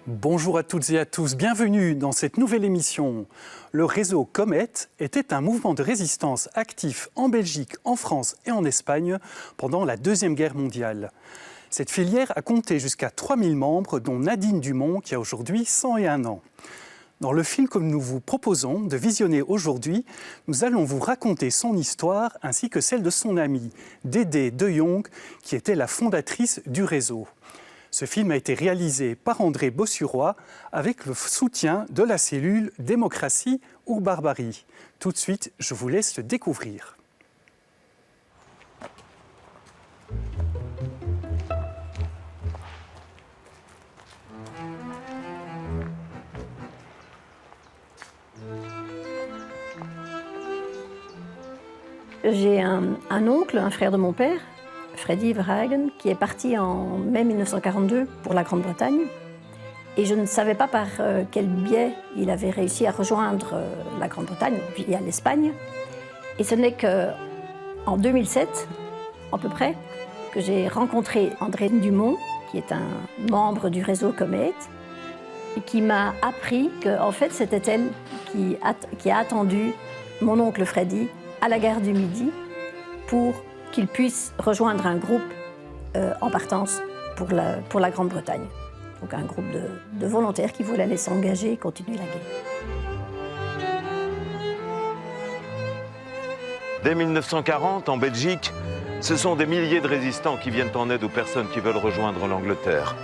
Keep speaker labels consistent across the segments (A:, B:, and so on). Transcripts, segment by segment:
A: Bonjour à toutes et à tous, bienvenue dans cette nouvelle émission. Le réseau Comet était un mouvement de résistance actif en Belgique, en France et en Espagne pendant la Deuxième Guerre mondiale. Cette filière a compté jusqu'à 3000 membres, dont Nadine Dumont qui a aujourd'hui 101 ans. Dans le film que nous vous proposons de visionner aujourd'hui, nous allons vous raconter son histoire ainsi que celle de son amie, Dédé de Jong, qui était la fondatrice du réseau. Ce film a été réalisé par André Bossuroy avec le soutien de la cellule Démocratie ou Barbarie. Tout de suite, je vous laisse le découvrir.
B: J'ai un oncle, un frère de mon père, Freddy Verhagen, qui est parti en mai 1942 pour la Grande-Bretagne. Et je ne savais pas par quel biais il avait réussi à rejoindre la Grande-Bretagne, via l'Espagne. Et ce n'est qu'en 2007, à peu près, que j'ai rencontré André Dumont, qui est un membre du réseau Comet, et qui m'a appris qu'en fait, c'était elle qui a attendu mon oncle Freddy à la gare du Midi pour qu'il puisse rejoindre un groupe en partance pour la Grande-Bretagne. Donc un groupe de volontaires qui voulaient aller s'engager et continuer la guerre.
C: Dès 1940, en Belgique, ce sont des milliers de résistants qui viennent en aide aux personnes qui veulent rejoindre l'Angleterre.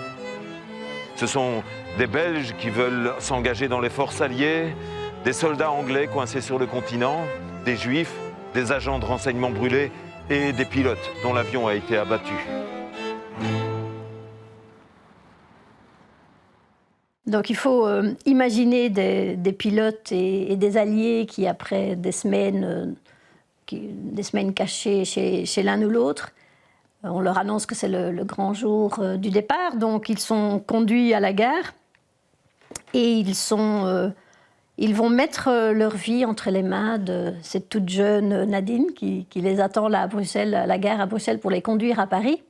C: Ce sont des Belges qui veulent s'engager dans les forces alliées, des soldats anglais coincés sur le continent, des Juifs, des agents de renseignement brûlés, et des pilotes dont l'avion a été abattu.
B: Donc il faut imaginer des pilotes et des alliés qui, après des semaines cachées chez l'un ou l'autre, on leur annonce que c'est le grand jour du départ, donc ils sont conduits à la gare et ils vont mettre leur vie entre les mains de cette toute jeune Nadine qui les attend là à Bruxelles, à la gare à Bruxelles, pour les conduire à Paris.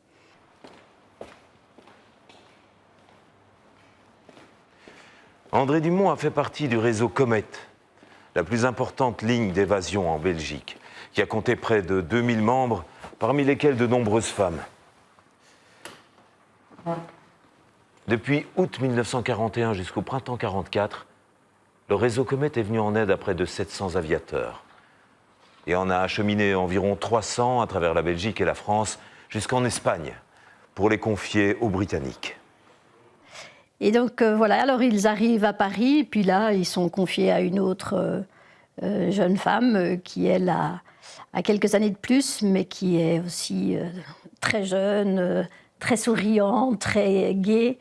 C: André Dumont a fait partie du réseau Comet, la plus importante ligne d'évasion en Belgique, qui a compté près de 2000 membres, parmi lesquels de nombreuses femmes. Depuis août 1941 jusqu'au printemps 1944, le réseau Comet est venu en aide à près de 700 aviateurs et en a acheminé environ 300 à travers la Belgique et la France jusqu'en Espagne pour les confier aux Britanniques.
B: Et donc voilà, alors ils arrivent à Paris, et puis là ils sont confiés à une autre jeune femme qui elle a quelques années de plus, mais qui est aussi très jeune, très souriante, très gaie.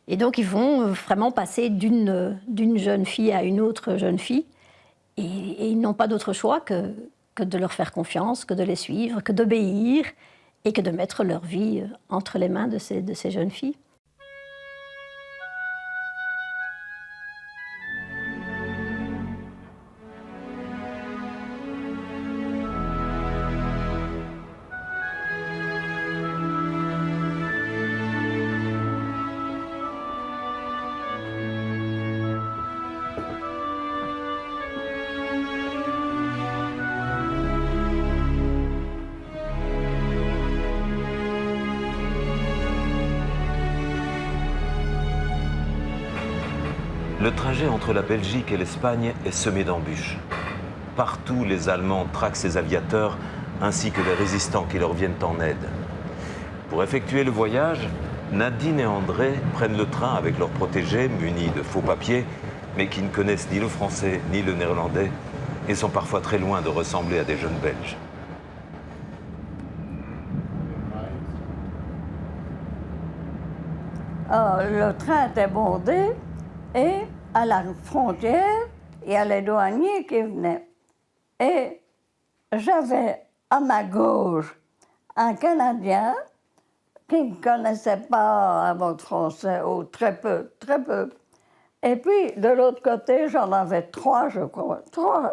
B: Et donc ils vont vraiment passer d'une jeune fille à une autre jeune fille. Et ils n'ont pas d'autre choix que de leur faire confiance, que de les suivre, que d'obéir et que de mettre leur vie entre les mains de ces jeunes filles.
C: Le trajet entre la Belgique et l'Espagne est semé d'embûches. Partout, les Allemands traquent ces aviateurs, ainsi que les résistants qui leur viennent en aide. Pour effectuer le voyage, Nadine et André prennent le train avec leurs protégés, munis de faux papiers, mais qui ne connaissent ni le français ni le néerlandais, et sont parfois très loin de ressembler à des jeunes Belges.
D: Le train était bondé et à la frontière, il y a les douaniers qui venaient. Et j'avais à ma gauche un Canadien qui ne connaissaient pas un mot de français, ou très peu, très peu. Et puis, de l'autre côté, j'en avais 3, je crois. 3.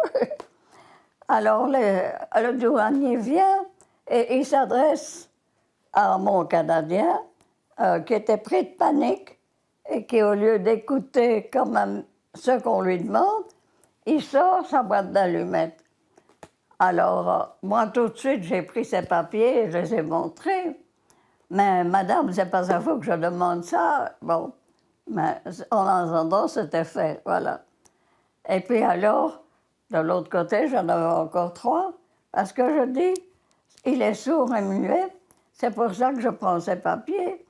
D: Alors, le douanier vient et il s'adresse à mon Canadien, qui était pris de panique et qui, au lieu d'écouter quand même ce qu'on lui demande, il sort sa boîte d'allumettes. Alors, moi, tout de suite, j'ai pris ses papiers et je les ai montrés. Mais madame, c'est pas à vous que je demande ça. Bon, mais en attendant, c'était fait, voilà. Et puis alors, de l'autre côté, j'en avais encore 3, parce que je dis, il est sourd et muet, c'est pour ça que je prends ses papiers.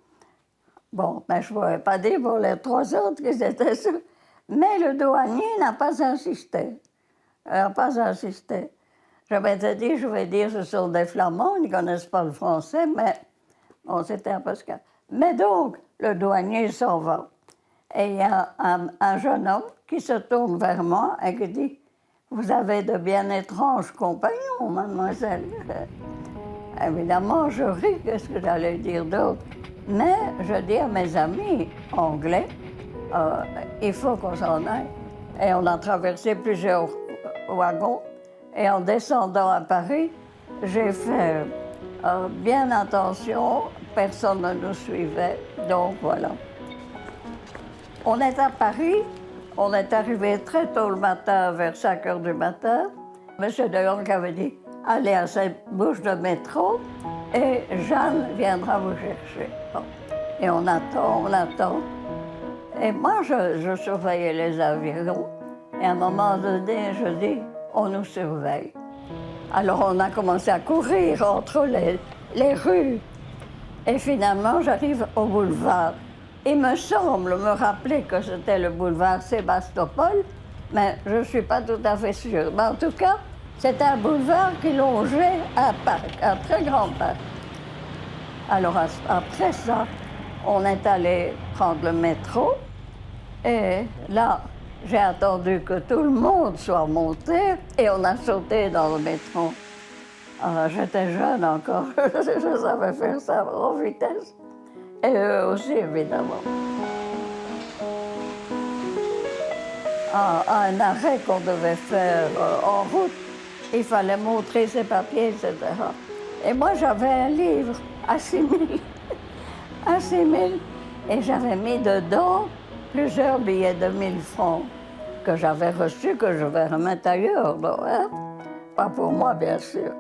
D: Bon, mais je ne pouvais pas dire pour les 3 autres qu'ils étaient sourds. Mais le douanier n'a pas insisté. Il n'a pas insisté. Je m'étais dit, je vais dire, ce sont des Flamands, ils ne connaissent pas le français, mais bon, c'était un peu scandaleux. Mais donc, le douanier s'en va. Et il y a un jeune homme qui se tourne vers moi et qui dit, vous avez de bien étranges compagnons, mademoiselle. Évidemment, je ris, qu'est-ce que j'allais dire d'autre? Mais je dis à mes amis anglais, il faut qu'on s'en aille. Et on a traversé plusieurs wagons. Et en descendant à Paris, j'ai fait bien attention, personne ne nous suivait, donc voilà. On est à Paris, on est arrivé très tôt le matin, vers 5 heures du matin. Monsieur de Jong avait dit, allez à cette bouche de métro et Jeanne viendra vous chercher. Bon. Et on attend. Et moi, je surveillais les avions. Et à un moment donné, je dis, on nous surveille. Alors on a commencé à courir entre les rues. Et finalement, j'arrive au boulevard. Il me semble me rappeler que c'était le boulevard Sébastopol, mais je ne suis pas tout à fait sûre. Mais en tout cas, c'était un boulevard qui longeait un parc, un très grand parc. Alors après ça, on est allé prendre le métro. Et là, j'ai attendu que tout le monde soit monté et on a sauté dans le métro. Alors, j'étais jeune encore, je savais faire ça en vitesse. Et eux aussi, évidemment. À un arrêt qu'on devait faire en route, il fallait montrer ses papiers, etc. Et moi, j'avais un livre à 6 000. À 6 000. Et j'avais mis dedans plusieurs billets de 1 000 francs que j'avais reçus, que je vais remettre ailleurs. Donc, hein? Pas pour moi, bien sûr.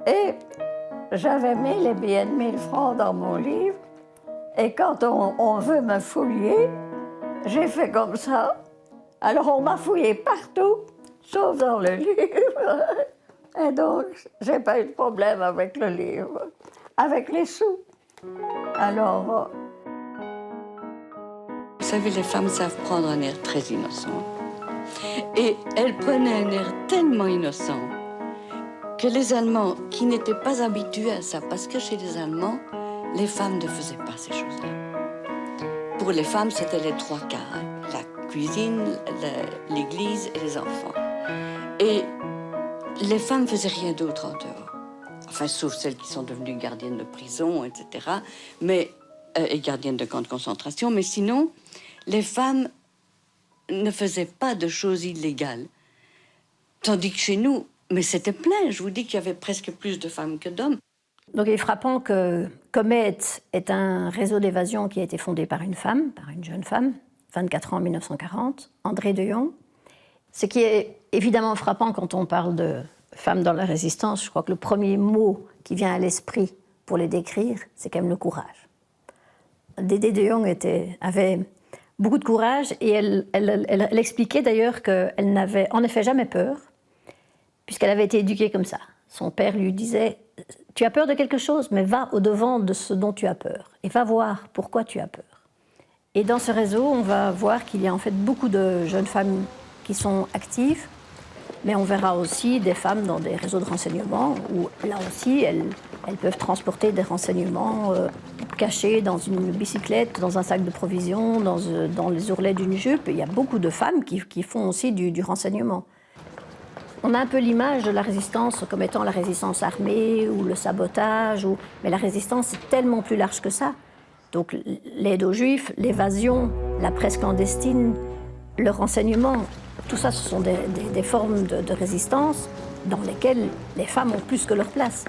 D: Et j'avais mis les billets de 1 000 francs dans mon livre. Et quand on veut me fouiller, j'ai fait comme ça. Alors on m'a fouillé partout, sauf dans le livre. Et donc, j'ai pas eu de problème avec le livre, avec les sous. Alors...
E: Vous savez, les femmes savent prendre un air très innocent. Et elles prenaient un air tellement innocent que les Allemands, qui n'étaient pas habitués à ça, parce que chez les Allemands, les femmes ne faisaient pas ces choses-là. Pour les femmes, c'était les 3 quarts. La cuisine, l'église et les enfants. Et les femmes ne faisaient rien d'autre en dehors. Enfin, sauf celles qui sont devenues gardiennes de prison, etc. Et gardiennes de camps de concentration. Mais sinon, les femmes ne faisaient pas de choses illégales. Tandis que chez nous, mais c'était plein. Je vous dis qu'il y avait presque plus de femmes que d'hommes.
B: Donc il est frappant que Comet est un réseau d'évasion qui a été fondé par une femme, par une jeune femme, 24 ans en 1940, André de Jong. Ce qui est évidemment frappant quand on parle de femmes dans la résistance, je crois que le premier mot qui vient à l'esprit pour les décrire, c'est quand même le courage. Dédé de Jong avait beaucoup de courage et elle expliquait d'ailleurs qu'elle n'avait en effet jamais peur, puisqu'elle avait été éduquée comme ça. Son père lui disait « Tu as peur de quelque chose, mais va au-devant de ce dont tu as peur et va voir pourquoi tu as peur. » Et dans ce réseau, on va voir qu'il y a en fait beaucoup de jeunes femmes qui sont actives, mais on verra aussi des femmes dans des réseaux de renseignement où, là aussi, elles peuvent transporter des renseignements cachés dans une bicyclette, dans un sac de provisions, dans les ourlets d'une jupe. Il y a beaucoup de femmes qui font aussi du renseignement. On a un peu l'image de la résistance comme étant la résistance armée ou le sabotage, mais la résistance est tellement plus large que ça. Donc l'aide aux Juifs, l'évasion, la presse clandestine, le renseignement, tout ça, ce sont des formes de résistance dans lesquelles les femmes ont plus que leur place.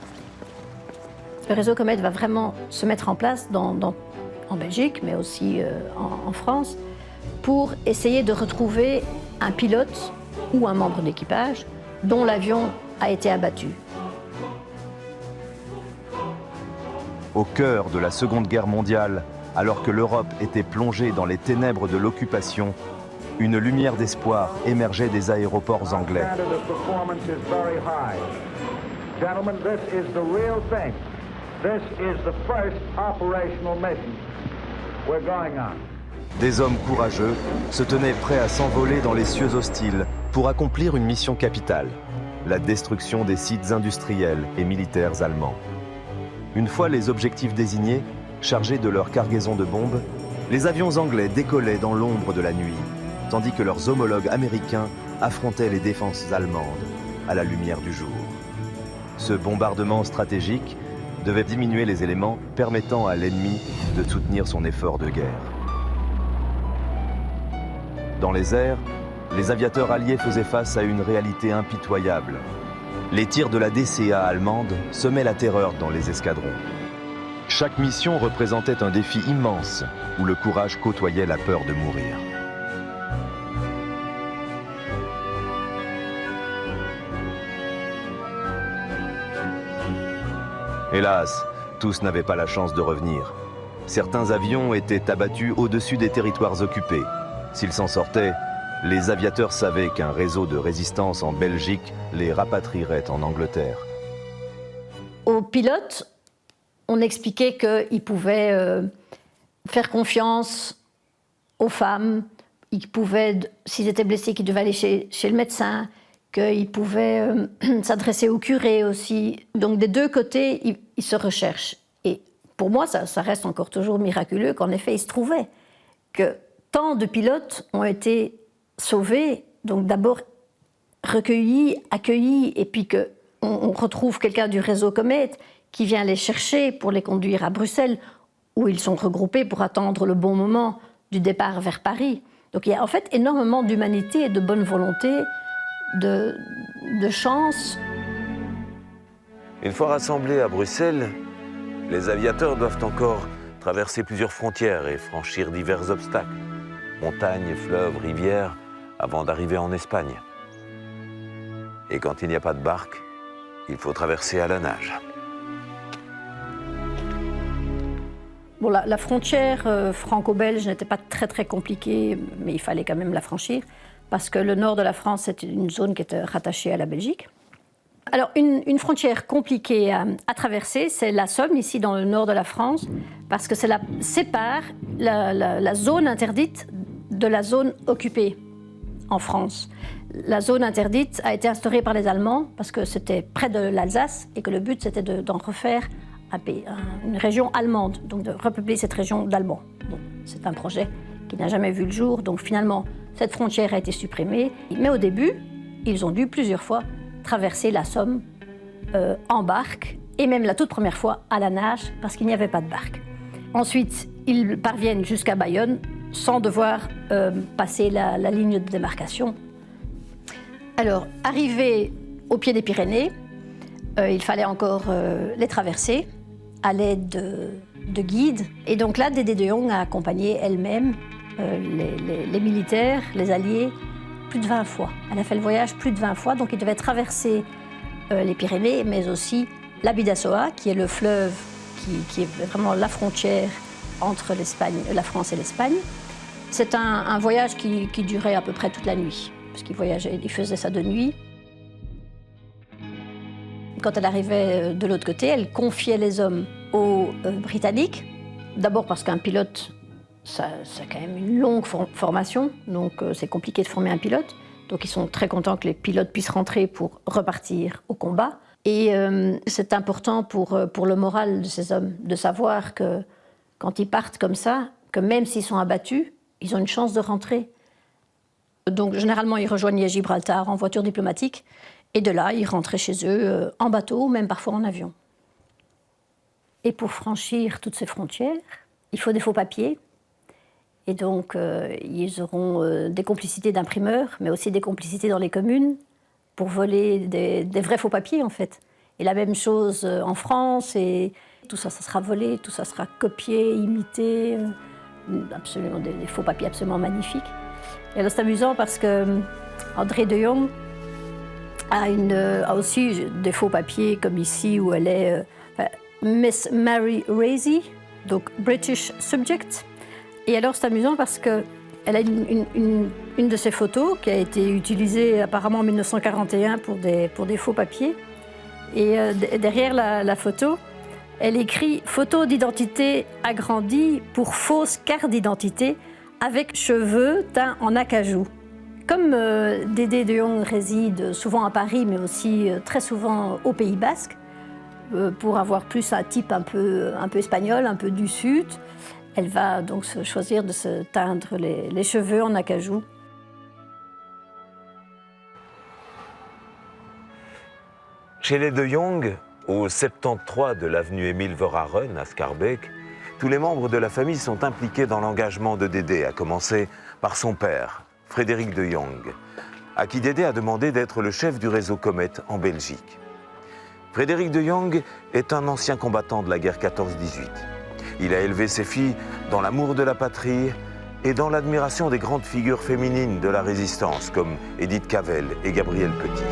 B: Le réseau Comet va vraiment se mettre en place en Belgique, mais aussi en France, pour essayer de retrouver un pilote ou un membre d'équipage dont l'avion a été abattu.
F: Au cœur de la Seconde Guerre mondiale, alors que l'Europe était plongée dans les ténèbres de l'occupation, une lumière d'espoir émergeait des aéroports anglais. Des hommes courageux se tenaient prêts à s'envoler dans les cieux hostiles pour accomplir une mission capitale, la destruction des sites industriels et militaires allemands. Une fois les objectifs désignés, chargés de leur cargaison de bombes, les avions anglais décollaient dans l'ombre de la nuit, tandis que leurs homologues américains affrontaient les défenses allemandes à la lumière du jour. Ce bombardement stratégique devait diminuer les éléments permettant à l'ennemi de soutenir son effort de guerre. Dans les airs, les aviateurs alliés faisaient face à une réalité impitoyable. Les tirs de la DCA allemande semaient la terreur dans les escadrons. Chaque mission représentait un défi immense où le courage côtoyait la peur de mourir. Hélas, tous n'avaient pas la chance de revenir. Certains avions étaient abattus au-dessus des territoires occupés. S'ils s'en sortaient, les aviateurs savaient qu'un réseau de résistance en Belgique les rapatrierait en Angleterre.
B: Aux pilotes, on expliquait qu'ils pouvaient faire confiance aux femmes, ils pouvaient, s'ils étaient blessés, qu'ils devaient aller chez le médecin, qu'ils pouvaient s'adresser au curé aussi. Donc des deux côtés, ils se recherchent. Et pour moi, ça reste encore toujours miraculeux qu'en effet, il se trouvait que tant de pilotes ont été sauvés, donc d'abord recueillis, accueillis, et puis qu'on retrouve quelqu'un du réseau Comet qui vient les chercher pour les conduire à Bruxelles, où ils sont regroupés pour attendre le bon moment du départ vers Paris. Donc il y a en fait énormément d'humanité et de bonne volonté, de chance.
C: Une fois rassemblés à Bruxelles, les aviateurs doivent encore traverser plusieurs frontières et franchir divers obstacles, montagnes, fleuves, rivières, avant d'arriver en Espagne. Et quand il n'y a pas de barque, il faut traverser à la nage.
B: Bon, la frontière franco-belge n'était pas très compliquée, mais il fallait quand même la franchir, parce que le nord de la France, c'était une zone qui était rattachée à la Belgique. Alors, une frontière compliquée à traverser, c'est la Somme, ici dans le nord de la France, parce que cela sépare la zone interdite de la zone occupée en France. La zone interdite a été instaurée par les Allemands, parce que c'était près de l'Alsace, et que le but, c'était d'en refaire une région allemande, donc de repeupler cette région d'Allemands. Bon, c'est un projet qui n'a jamais vu le jour, donc finalement, cette frontière a été supprimée. Mais au début, ils ont dû plusieurs fois traverser la Somme en barque, et même la toute première fois à la nage, parce qu'il n'y avait pas de barque. Ensuite, ils parviennent jusqu'à Bayonne, sans devoir passer la ligne de démarcation. Alors, arrivés au pied des Pyrénées, il fallait encore les traverser à l'aide de guides. Et donc là, Dédé de Jong a accompagné elle-même les militaires, les alliés, plus de 20 fois. Elle a fait le voyage plus de 20 fois, donc il devait traverser les Pyrénées, mais aussi la Bidassoa, qui est le fleuve qui est vraiment la frontière entre la France et l'Espagne. C'est un voyage qui durait à peu près toute la nuit, parce qu'il faisait ça de nuit. Quand elle arrivait de l'autre côté, elle confiait les hommes aux Britanniques. D'abord parce qu'un pilote, ça a quand même une longue formation, donc c'est compliqué de former un pilote. Donc ils sont très contents que les pilotes puissent rentrer pour repartir au combat. Et c'est important pour le moral de ces hommes de savoir que quand ils partent comme ça, que même s'ils sont abattus, ils ont une chance de rentrer. Donc généralement, ils rejoignaient Gibraltar en voiture diplomatique. Et de là, ils rentraient chez eux en bateau, même parfois en avion. Et pour franchir toutes ces frontières, il faut des faux papiers. Et donc, ils auront des complicités d'imprimeurs, mais aussi des complicités dans les communes pour voler des vrais faux papiers, en fait. Et la même chose en France, et tout ça, ça sera volé, tout ça sera copié, imité, absolument, des faux papiers absolument magnifiques. Et alors, c'est amusant parce que André de Jong a aussi des faux papiers, comme ici, où elle est Miss Mary Raisy, donc British Subject. Et alors, c'est amusant parce qu'elle a une de ses photos qui a été utilisée apparemment en 1941 pour des faux papiers. Et derrière la photo, elle écrit « Photo d'identité agrandie pour fausse carte d'identité avec cheveux teints en acajou ». Comme Dédé de Jong réside souvent à Paris, mais aussi très souvent au Pays Basque, pour avoir plus un type un peu espagnol, un peu du sud, elle va donc choisir de se teindre les cheveux en acajou.
C: Chez les de Jong, au 73 de l'avenue Émile Verhaeren à Schaerbeek, tous les membres de la famille sont impliqués dans l'engagement de Dédé, à commencer par son père, Frédéric de Jong, à qui Dédé a demandé d'être le chef du réseau Comet en Belgique. Frédéric de Jong est un ancien combattant de la guerre 14-18. Il a élevé ses filles dans l'amour de la patrie et dans l'admiration des grandes figures féminines de la résistance, comme Édith Cavell et Gabrielle Petit.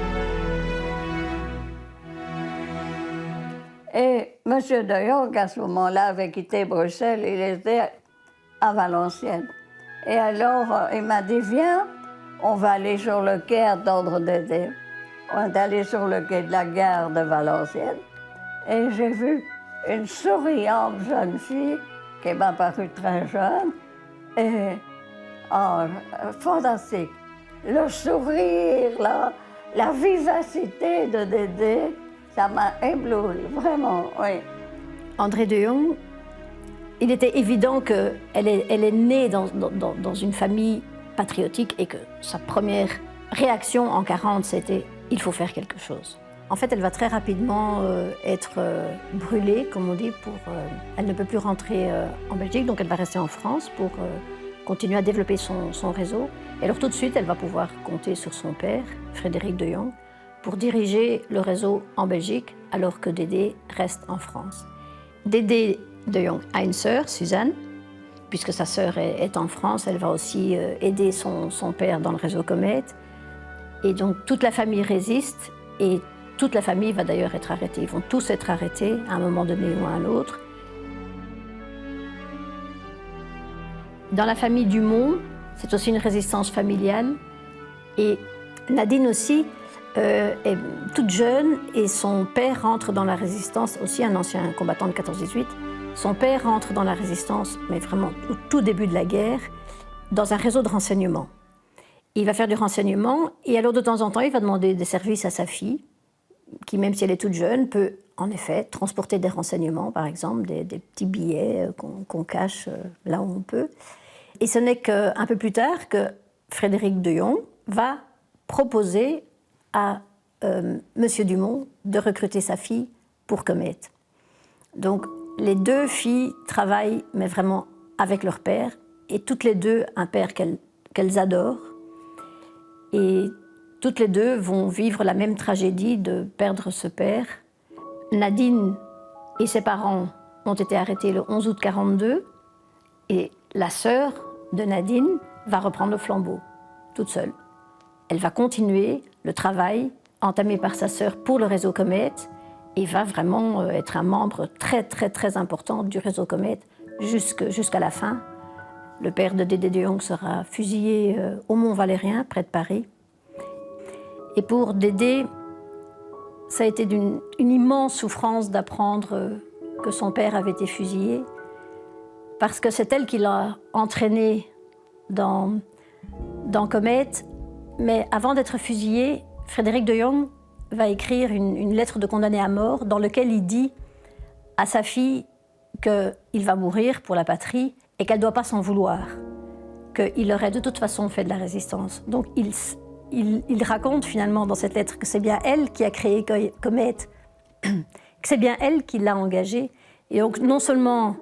D: Et M. de Jong, à ce moment-là, avait quitté Bruxelles, il était à Valenciennes. Et alors, il m'a dit, viens, on va aller sur le quai attendre Dédé. On est allé sur le quai de la gare de Valenciennes. Et j'ai vu une souriante jeune fille qui m'a paru très jeune. Et fantastique. Le sourire, la vivacité de Dédé, ça m'a ébloui, vraiment, oui.
B: André de Jong, il était évident qu'elle est née dans une famille patriotique et que sa première réaction en 1940, c'était « il faut faire quelque chose ». En fait, elle va très rapidement être brûlée, comme on dit, elle ne peut plus rentrer en Belgique, donc elle va rester en France pour continuer à développer son réseau. Et alors tout de suite, elle va pouvoir compter sur son père, Frédéric de Jong, pour diriger le réseau en Belgique, alors que Dédé reste en France. Dédé de Jong a une sœur, Suzanne. Puisque sa sœur est en France, elle va aussi aider son père dans le réseau Comet. Et donc toute la famille résiste et toute la famille va d'ailleurs être arrêtée. Ils vont tous être arrêtés à un moment donné ou à un autre. Dans la famille Dumont, c'est aussi une résistance familiale. Et Nadine aussi est toute jeune et son père rentre dans la résistance, aussi un ancien combattant de 14-18. Son père rentre dans la résistance, mais vraiment au tout début de la guerre, dans un réseau de renseignement. Il va faire du renseignement et alors de temps en temps, il va demander des services à sa fille, qui même si elle est toute jeune, peut en effet transporter des renseignements, par exemple, des petits billets qu'on cache là où on peut. Et ce n'est qu'un peu plus tard que Frédéric de Jong va proposer à Monsieur Dumont de recruter sa fille pour Comet. Donc, les deux filles travaillent, mais vraiment avec leur père, et toutes les deux un père qu'elles adorent. Et toutes les deux vont vivre la même tragédie de perdre ce père. Nadine et ses parents ont été arrêtés le 11 août 1942, et la sœur de Nadine va reprendre le flambeau, toute seule. Elle va continuer le travail entamé par sa sœur pour le réseau Comet, et va vraiment être un membre très, très, très important du réseau Comet jusqu'à la fin. Le père de Dédé de Jong sera fusillé au Mont-Valérien, près de Paris. Et pour Dédé, ça a été une immense souffrance d'apprendre que son père avait été fusillé, parce que c'est elle qui l'a entraîné dans Comet. Mais avant d'être fusillé, Frédéric de Jong va écrire une lettre de condamné à mort dans laquelle il dit à sa fille qu'il va mourir pour la patrie et qu'elle ne doit pas s'en vouloir, qu'il aurait de toute façon fait de la résistance. Donc il raconte finalement dans cette lettre que c'est bien elle qui a créé Comet, que c'est bien elle qui l'a engagé. Et donc non seulement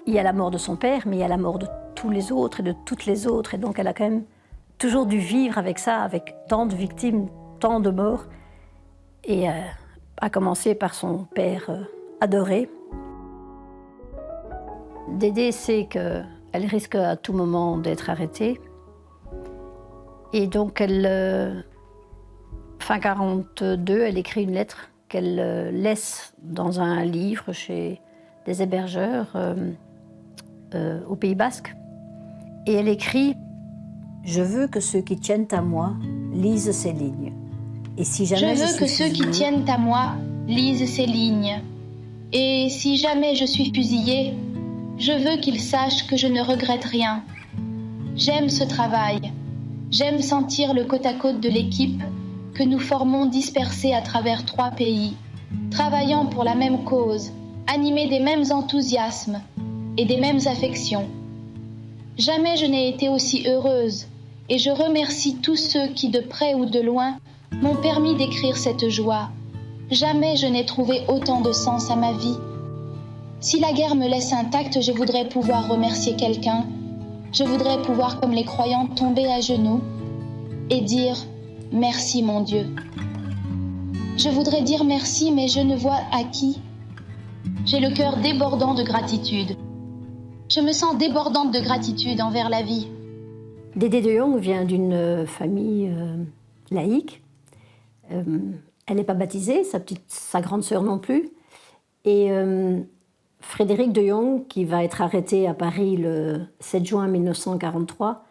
B: il y a la mort de son père, mais il y a la mort de tous les autres et de toutes les autres. Et donc elle a quand même toujours dû vivre avec ça, avec tant de victimes, tant de morts. Et à commencer par son père adoré. Dédé sait qu'elle risque à tout moment d'être arrêtée. Et donc, fin 1942, elle écrit une lettre qu'elle laisse dans un livre chez des hébergeurs au Pays Basque. Et elle écrit « Je veux que ceux qui tiennent à moi lisent ces lignes. Et si jamais
G: je veux que ceux qui tiennent à moi lisent ces lignes. Et si jamais je suis fusillée, je veux qu'ils sachent que je ne regrette rien. J'aime ce travail. J'aime sentir le côte à côte de l'équipe que nous formons dispersée à travers 3 pays, travaillant pour la même cause, animés des mêmes enthousiasmes et des mêmes affections. Jamais je n'ai été aussi heureuse et je remercie tous ceux qui, de près ou de loin, m'ont permis d'écrire cette joie. Jamais je n'ai trouvé autant de sens à ma vie. Si la guerre me laisse intacte, je voudrais pouvoir remercier quelqu'un. Je voudrais pouvoir, comme les croyants, tomber à genoux et dire « Merci, mon Dieu ». Je voudrais dire merci, mais je ne vois à qui. J'ai le cœur débordant de gratitude. Je me sens débordante de gratitude envers la vie.
B: Dédé de Jong vient d'une famille laïque. Elle n'est pas baptisée, sa grande sœur non plus. Et Frédéric de Jong, qui va être arrêté à Paris le 7 juin 1943,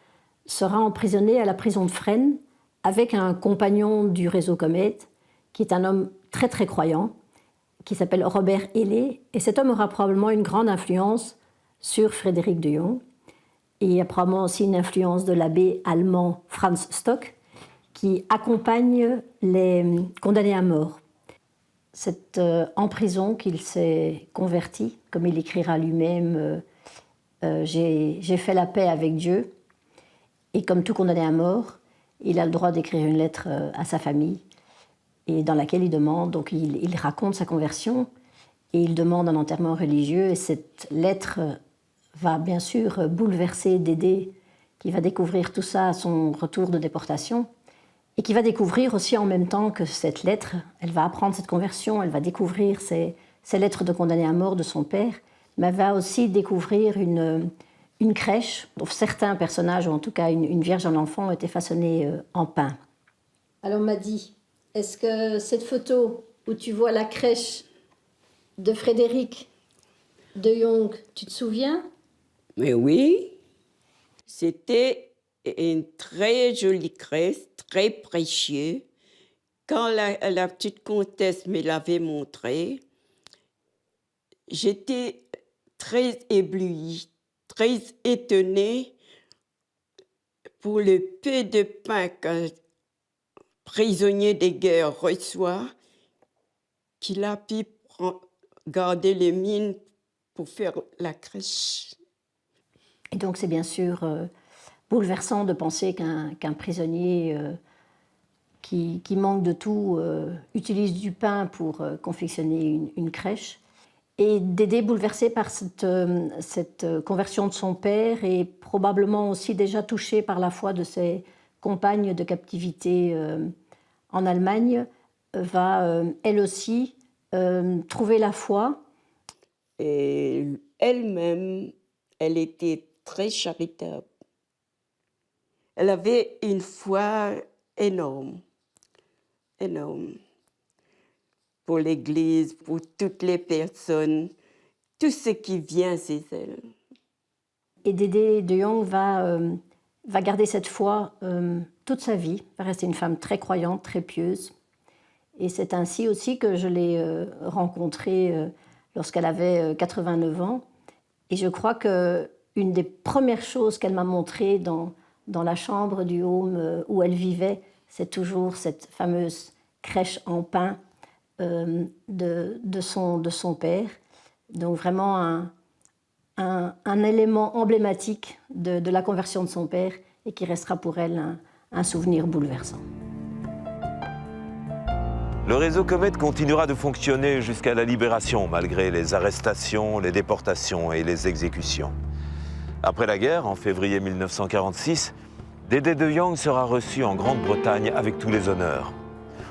B: sera emprisonné à la prison de Fresnes avec un compagnon du réseau Comet, qui est un homme très très croyant, qui s'appelle Robert Hellé. Et cet homme aura probablement une grande influence sur Frédéric de Jong. Et il y a probablement aussi une influence de l'abbé allemand Franz Stock, qui accompagne les condamnés à mort. C'est en prison qu'il s'est converti, comme il écrira lui-même, j'ai fait la paix avec Dieu. Et comme tout condamné à mort, il a le droit d'écrire une lettre à sa famille, et dans laquelle il demande, donc il raconte sa conversion, et il demande un enterrement religieux, et cette lettre va bien sûr bouleverser Dédé, qui va découvrir tout ça à son retour de déportation, et qui va découvrir aussi en même temps que cette lettre, elle va apprendre cette conversion, elle va découvrir ces lettres de condamné à mort de son père, mais elle va aussi découvrir une crèche dont certains personnages, ou en tout cas une Vierge en enfant, étaient façonnés en pain. Alors on m'a dit, est-ce que cette photo où tu vois la crèche de Frédéric de Jong, tu te souviens?
H: Mais oui, c'était une très jolie crèche, très précieuse. Quand la petite comtesse me l'avait montrée, j'étais très éblouie, très étonnée pour le peu de pain qu'un prisonnier de guerre reçoit, qu'il a pu garder les mines pour faire la crèche.
B: Et donc c'est bien sûr bouleversant de penser qu'un prisonnier qui manque de tout utilise du pain pour confectionner une crèche. Et Dédé, bouleversé par cette conversion de son père et probablement aussi déjà touché par la foi de ses compagnes de captivité en Allemagne, va elle aussi trouver la foi.
H: Et elle-même, elle était très charitable. Elle avait une foi énorme, énorme. Pour l'Église, pour toutes les personnes, tout ce qui vient, c'est elle.
B: Et Dédé de Jong va garder cette foi toute sa vie, va rester une femme très croyante, très pieuse. Et c'est ainsi aussi que je l'ai rencontrée lorsqu'elle avait 89 ans. Et je crois qu'une des premières choses qu'elle m'a montrées dans la chambre du home où elle vivait, c'est toujours cette fameuse crèche en pain de son père. Donc vraiment un élément emblématique de la conversion de son père et qui restera pour elle un souvenir bouleversant.
C: Le réseau Comet continuera de fonctionner jusqu'à la libération, malgré les arrestations, les déportations et les exécutions. Après la guerre, en février 1946, Dédé de Jong sera reçu en Grande-Bretagne avec tous les honneurs.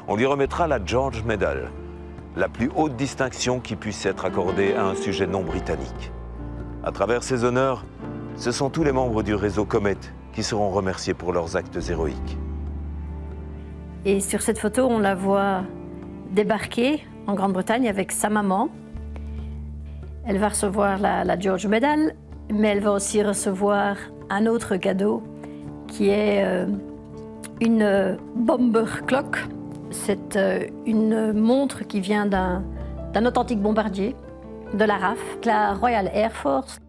C: On lui remettra la George Medal, la plus haute distinction qui puisse être accordée à un sujet non britannique. À travers ces honneurs, ce sont tous les membres du réseau Comet qui seront remerciés pour leurs actes héroïques.
B: Et sur cette photo, on la voit débarquer en Grande-Bretagne avec sa maman. Elle va recevoir la George Medal, mais elle va aussi recevoir un autre cadeau qui est une Bomber Clock. C'est une montre qui vient d'un authentique bombardier de la RAF, la Royal Air Force.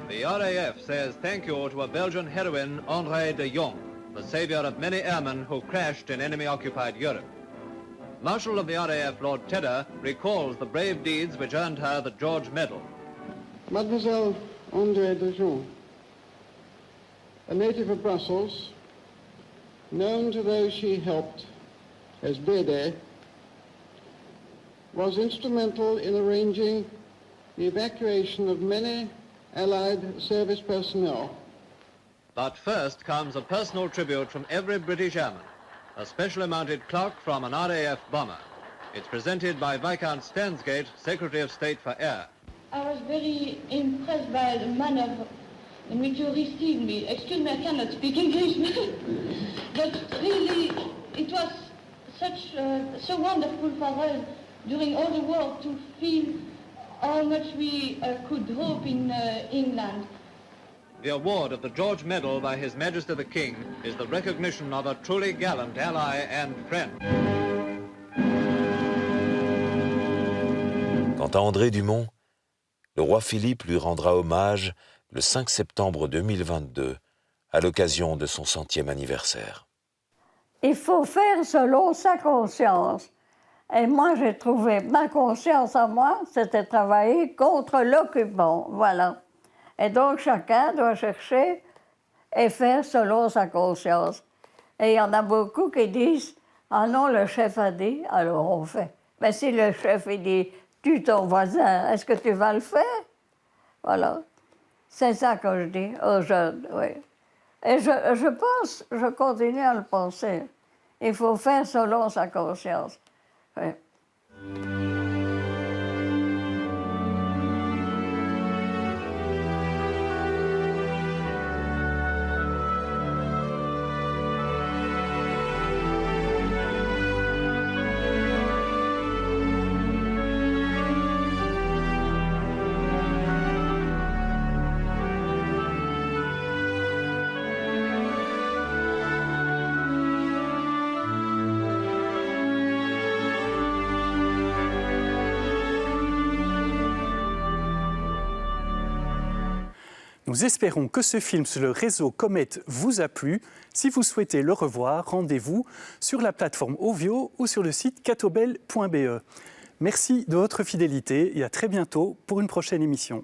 I: The RAF says thank you to a Belgian heroine, André de Jong, the savior of many airmen who crashed in enemy-occupied Europe. Marshal of the RAF, Lord Tedder, recalls the brave deeds which earned her the George Medal.
J: Mademoiselle André de Jong, a native of Brussels, known to those she helped as Dédé, was instrumental in arranging the evacuation of many Allied service personnel.
I: But first comes a personal tribute from every British airman, a specially mounted clock from an RAF bomber. It's presented by Viscount Stansgate, Secretary of State for Air.
G: I was very impressed by the manner in which you received me. Excuse me, I cannot speak English, but really it was so wonderful for us during all the war to feel how much we could hope in England.
I: The award of the George Medal by His Majesty the King is the recognition of a truly gallant ally and friend.
C: Quant à André Dumont, le roi Philippe lui rendra hommage le 5 septembre 2022, à l'occasion de son 100e anniversaire.
D: Il faut faire selon sa conscience. Et moi, j'ai trouvé, ma conscience à moi, c'était travailler contre l'occupant, voilà. Et donc, chacun doit chercher et faire selon sa conscience. Et il y en a beaucoup qui disent « Ah non, le chef a dit, alors on fait. » Mais si le chef il dit « Tue ton voisin, est-ce que tu vas le faire ?» Voilà. C'est ça que je dis aux jeunes, oui. Et je pense, je continue à le penser. Il faut faire selon sa conscience. Oui.
A: Nous espérons que ce film sur le réseau Comet vous a plu. Si vous souhaitez le revoir, rendez-vous sur la plateforme Ovio ou sur le site catobel.be. Merci de votre fidélité et à très bientôt pour une prochaine émission.